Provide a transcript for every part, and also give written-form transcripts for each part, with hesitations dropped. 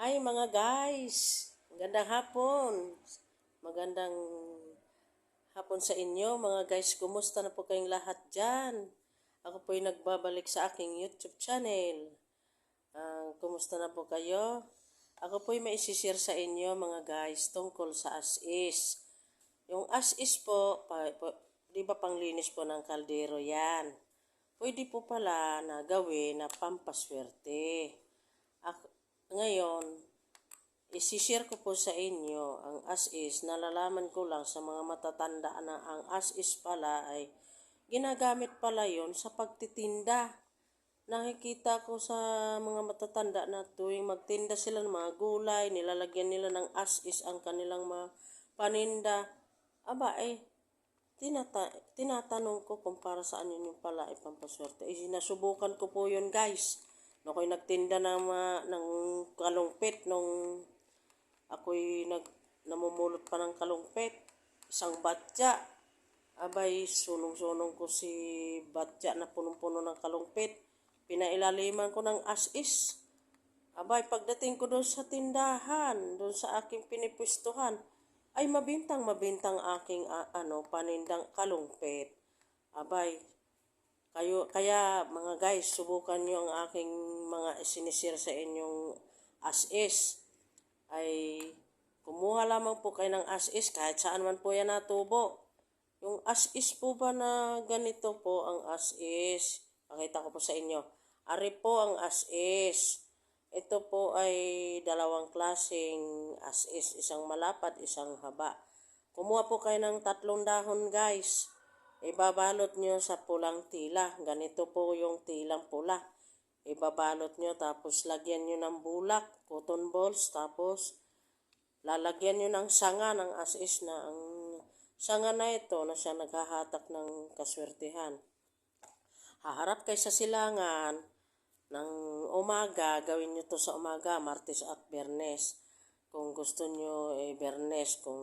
Hi mga guys, magandang hapon. Magandang hapon sa inyo mga guys. Kumusta na po kayong lahat dyan? Ako po ay nagbabalik sa aking YouTube channel. Kumusta na po kayo? Ako po ay maisishare sa inyo mga guys tungkol sa as-is. Yung as-is po, di ba panglinis po ng kaldero yan? Pwede po pala na gawin na pampaswerte. Ngayon, isishare ko po sa inyo ang as-is. Nalalaman ko lang sa mga matatanda na ang as-is pala ay ginagamit pala yon sa pagtitinda. Nakikita ko sa mga matatanda na tuwing magtinda sila ng mga gulay, nilalagyan nila ng as-is ang kanilang mga paninda. Tinatanong ko kung para saan yun yung pala ay pampaswerte. Sinasubukan ko po yun guys. Ako'y nagtinda ng kalumpit nung ako'y namumulot pa ng kalumpit. Isang batya. Sunong-sunong ko si batya na punong-puno ng kalumpit. Pinailaliman ko ng as-is. Pagdating ko doon sa tindahan, doon sa aking pinipwestuhan, ay mabintang aking panindang kalumpit. Kaya mga guys, subukan nyo ang aking mga sinisir sa inyong as-is. Kumuha lamang po kayo ng as-is kahit saan man po yan natubo. Yung as-is po ba na ganito po ang as-is? Pakita ko po sa inyo. Ari po ang as-is. Ito po ay dalawang klaseng as-is. Isang malapad, isang haba. Kumuha po kayo ng 3 dahon guys. Ibabalot nyo sa pulang tila. Ganito po yung tilang pula. Ibabalot nyo tapos lagyan nyo ng bulak, cotton balls, tapos lalagyan nyo ng sanga ng as-is na ang sanga na ito na siya naghahatak ng kaswertihan. Haharap kayo sa silangan ng umaga, gawin nyo to sa umaga, Martes at Biyernes. Kung gusto nyo Biyernes, kung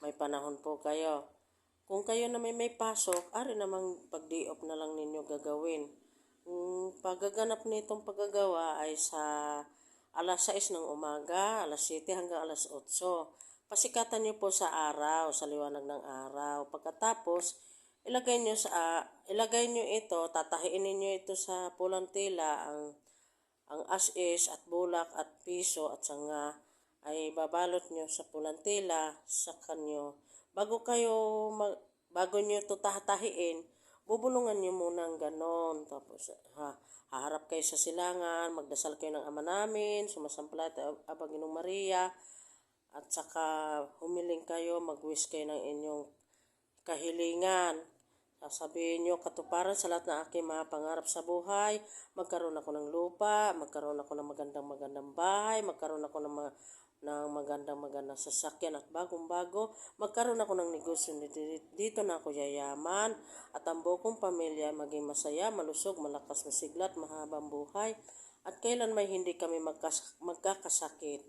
may panahon po kayo. Kung kayo na may pasok, ari namang pag-day off na lang ninyo gagawin. Paggaganap nitong paggagawa ay sa alas 6 ng umaga, alas 7 hanggang alas 8. Pasikatan nyo po sa araw, sa liwanag ng araw. Pagkatapos, ilagay nyo ito, tatahiin niyo ito sa pulang tila, ang as-is at bulak at piso at sanga ay babalot nyo sa pulang tila sa kanyo. Bago nyo ito tatahiin, bubulungan nyo muna ng ganon. Tapos haharap kayo sa silangan, magdasal kayo ng Ama namin, sumasampalat Aba Ginong Maria, at saka humiling kayo, mag-wish kayo ng inyong kahilingan. Sasabihin nyo, katuparan sa lahat ng aking mga pangarap sa buhay, magkaroon ako ng lupa, magkaroon ako ng magandang bahay, magkaroon ako ng magandang sasakyan at bagong-bago, magkaroon ako ng negosyo dito na ako yayaman, at ang buong pamilya maging masaya, malusog, malakas, masiglat, mahabang buhay, at kailan may hindi kami magkakasakit.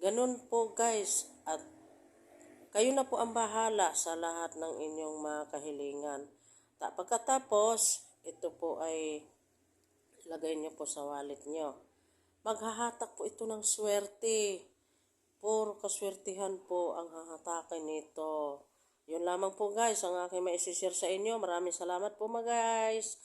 Ganun po guys, at kayo na po ang bahala sa lahat ng inyong mga kahilingan. Pagkatapos, ito po ay lagay nyo po sa wallet nyo. Maghahatak po ito ng swerte. Puro kaswertihan po ang hahatakin nito. Yun lamang po guys, ang aking maisishare sa inyo. Maraming salamat po mga guys.